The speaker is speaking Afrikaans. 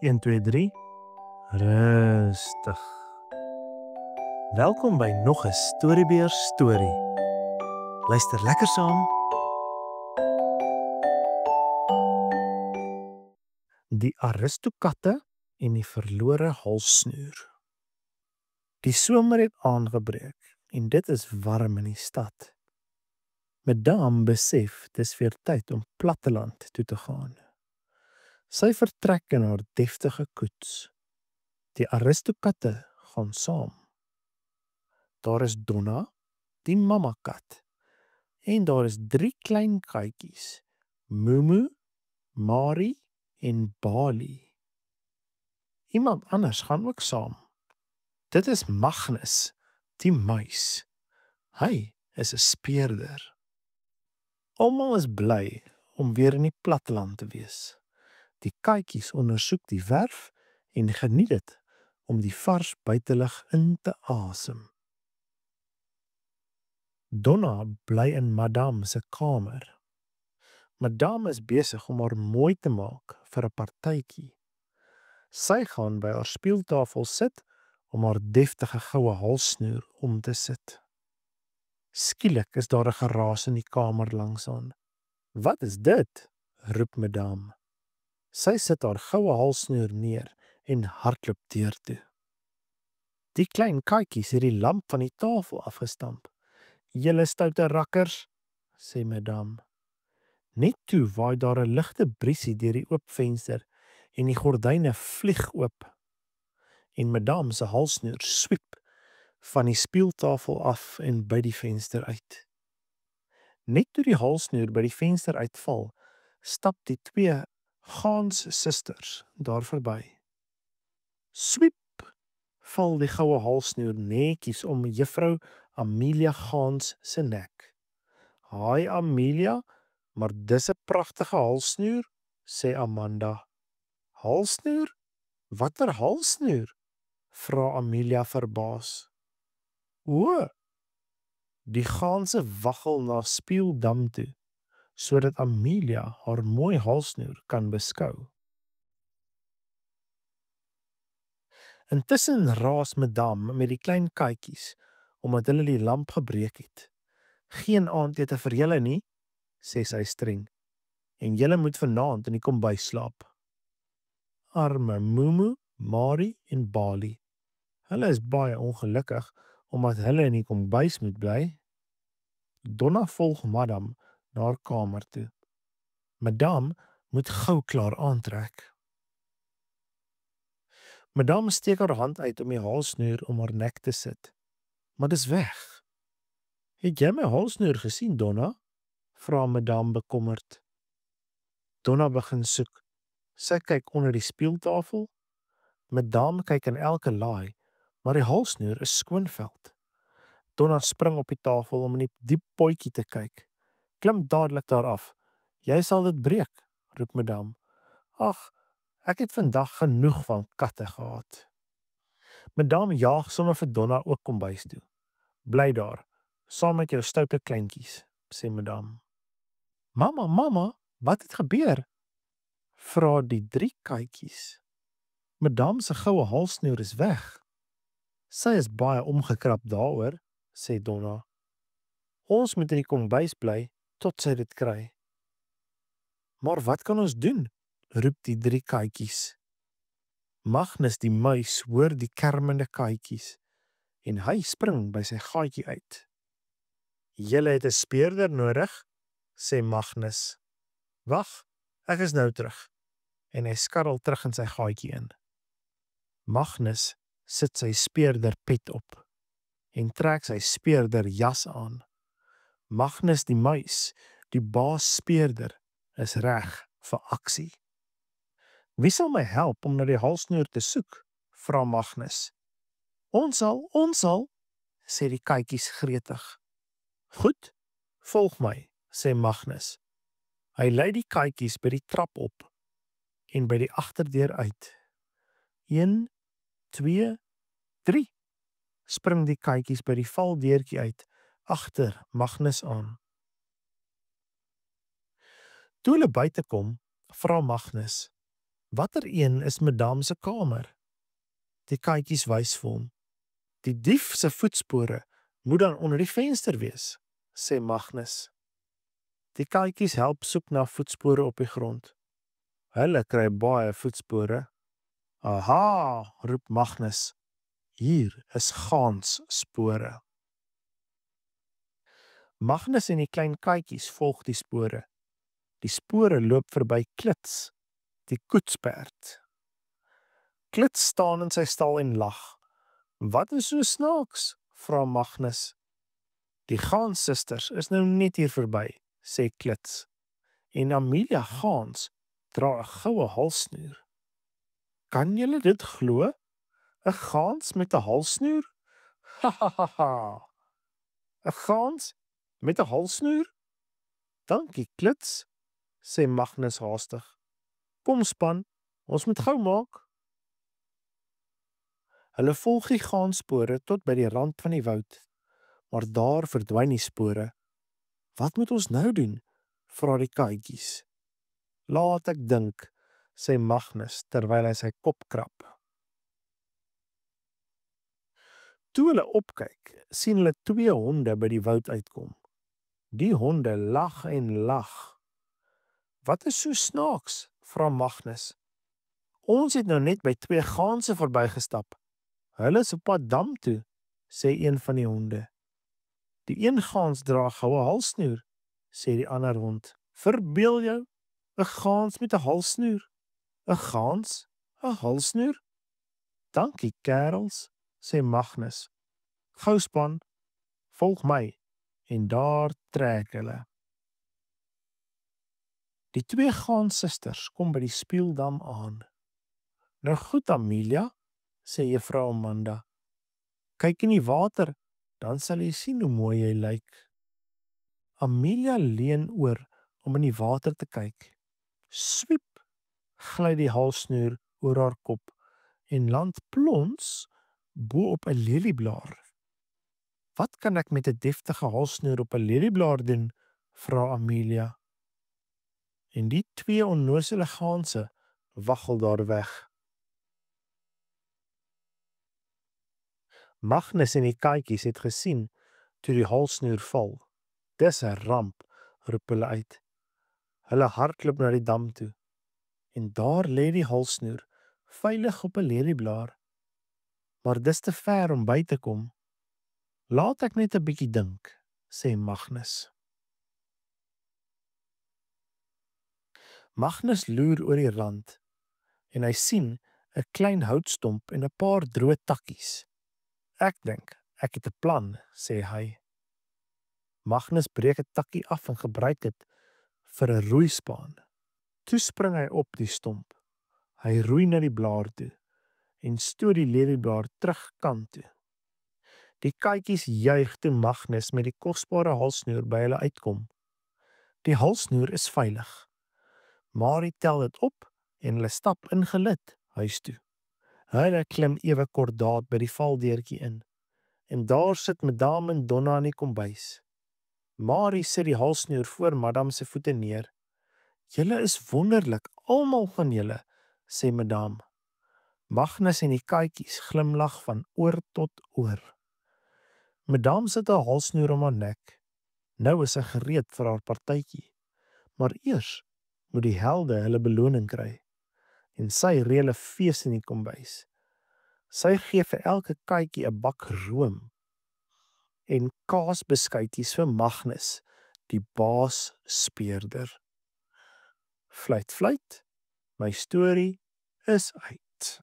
1, 2, 3. Rustig. Welkom by nog 'n Storybeer storie. Luister lekker saam. Die Aristokatte en die verlore halssnoer. Die somer het aangebreek en dit is warm in die stad. Madame besef dis weer tyd om platteland toe te gaan. Sy vertrek in haar deftige koets. Die Aristokatte gaan saam. Daar is Donna, die mammakat, en daar is 3 klein katjies, Mumu, Mari en Bali. Iemand anders gaan ook saam. Dit is Magnus, die muis. Hy is 'n speurder. Almal is bly om weer in die platteland te wees. Die katjies ondersoek die werf en geniet dit om die vars buitelug in te asem. Donna bly in Madame se kamer. Madame is besig om haar mooi te maak vir 'n partytjie. Sy gaan by haar speeltafel sit om haar deftige goue halssnoer om te sit. Skielik is daar 'n geraas in die kamer langs aan. "Wat is dit?" roep Madame. Sy sit haar goue halssnoer neer en hardloop deur toe. Die klein katjies het die lamp van die tafel afgestamp. "Julle stoute rakkers," sê Madame. Net toe waai daar 'n ligte briesie deur die oop venster en die gordyne vlieg oop. En Madame se halssnoer swiep van die speeltafel af en by die venster uit. Net toe die halssnoer by die venster uitval, stap die 2 Gans-susters daar verby. Swiep val die goue halssnoer netjies om juffrou Amelia Gans se nek. "Haai Amelia, maar dis 'n pragtige halssnoer," sê Amanda. "Halssnoer? Watter halssnoer?" vra Amelia verbaas. "O." Die ganse waggel na speeldam toe, sodat Amelia haar mooi halssnoer kan beskou. Intussen raas Madame met die klein katjies, omdat hulle die lamp gebreek het. "Geen aandete vir julle nie," sê sy streng, "en julle moet vanaand in die kombuis slaap." Arme Mumu, Mari en Bali. Hulle is baie ongelukkig omdat hulle in die kombuis moet bly. Donna volg Madame na haar kamer toe. Madame moet gou klaar aantrek. Madame steek haar hand uit om die halssnoer om haar nek te sit, maar dis weg. "Het jy my halssnoer gesien, Donna?" vra Madame bekommerd. Donna begin soek. Sy kyk onder die speeltafel. Madame kyk in elke laai, maar die halssnoer is skoonveld. Donna spring op die tafel om in die potjie te kyk. "Klim dadelik daar af. Jy sal dit breek," roep Madame. "Ag, ek het vandag genoeg van katte gehad." Madame jaag sommer vir Donna ook kombuis toe. "Bly daar, saam met jou stoute kleintjies," sê Madame. Mamma, wat het gebeur?" vra die 3 katjies. "Madame se goue halssnoer is weg." "Sy is baie omgekrap daaroor," sê Donna. "Ons moet in die kombuis bly tot sy dit kry." "Maar wat kan ons doen?" roep die 3 katjies. Magnus die muis hoor die kermende katjies en hy spring by sy gaatjie uit. "Julle het 'n speurder nodig," sê Magnus. "Wag, ek is nou terug." En hy skarrel terug in sy gaatjie in. Magnus sit sy speurder pet op en trek sy speurder jas aan. Magnus die muis, die baas speurder, is reg vir aksie. "Wie sal my help om na die halssnoer te soek?" vra Magnus. Ons sal," sê die katjies gretig. "Goed, volg my," sê Magnus. Hy lei die katjies by die trap op en by die agterdeur uit. 1, 2, 3 spring die katjies by die valdeurtjie uit, agter Magnus aan. Toe hulle buite kom, vra Magnus, Watter een is Madame se kamer? Die katjies wys vir hom. Die dief se voetspore moet dan onder die venster wees, sê Magnus. Die katjies help soek na voetspore op die grond. Hulle kry baie voetspore. Aha, roep Magnus. Hier is gansspore. Magnus en die klein katjies volg die spore. Die spore loop verby Klits, die koetsperd. Klits staan in sy stal en lag. Wat is so snaaks? Vra Magnus. Die Gaans-susters is nou net hier verby, sê Klits. En Amelia Gaans dra 'n goue halssnoer. Kan julle dit glo? 'n Gaans met 'n halssnoer? Ha ha ha ha. 'n Gaans met 'n halssnoer? Dankie, Klits, sê Magnus haastig. Kom span, ons moet gou maak. Hulle volg die gaanspore tot by die rand van die woud, maar daar verdwyn die spore. Wat moet ons nou doen? Vra die katjies. Laat ek dink, sê Magnus terwyl hy sy kop krap. Toe hulle opkyk, sien hulle 2 honde by die woud uitkom. Die honde lag en lag. Wat is so snaaks? Vra Magnus. Ons het nou net by 2 gaanse verbygestap. Hulle is op pad dam toe, sê een van die honde. Die een gaans dra 'n goue halssnoer, sê die ander hond. Verbeel jou, 'n gaans met 'n halssnoer. 'n Gaans, 'n halssnoer? Dankie, kerels, sê Magnus. Gou span, volg my, en daar trek hulle. Die 2 Gaans-susters kom by die spieeldam aan. Nou goed, Amelia, sê juffrou Amanda. Kyk in die water, dan sal jy sien hoe mooi jy lyk. Amelia leun oor om in die water te kyk. Swiep, gly die halssnoer oor haar kop en land plons bo op 'n lelieblaar. Wat kan ek met 'n deftige halssnoer op 'n lelieblaar doen? Vra Amelia. En die 2 onnosele gaanse waggel daar weg. Magnus en die katjies het gesien toe die halssnoer val. Dis 'n ramp, roep hulle uit. Hulle hardloop na die dam toe. En daar lê die halssnoer, veilig op 'n lelieblaar. Maar dis te ver om by te kom. Laat ek net 'n bietjie dink, sê Magnus. Magnus loer oor die rand en hy sien 'n klein houtstomp en 'n paar droë takkies. Ek dink ek het 'n plan, sê hy. Magnus breek 'n takkie af en gebruik dit vir 'n roeispaan. Toe spring hy op die stomp. Hy roei na die blaar toe en stoot die lelieblaar terug kant toe. Die katjies juig toe Magnus met die kosbare halssnoer by hulle uitkom. Die halssnoer is veilig. Marie tel dit op en hulle stap ingelid huis toe. Hulle klim ewe kordaat by die valdeurtjie in. En daar sit Madame en Donna in die kombuis. Marie sit die halssnoer voor Madame se voete neer. Julle is wonderlik, almal van julle, sê Madame. Magnus en die katjies glimlag van oor tot oor. Madame sit 'n halssnoer om haar nek. Nou is sy gereed vir haar partytjie. Maar eers moet die helde hulle beloning kry. En sy reël 'n fees in die kombuis. Sy gee vir elke katjie 'n bak room en kaasbeskuitjies vir Magnus, die baas speurder. Fluit, fluit, my storie is uit.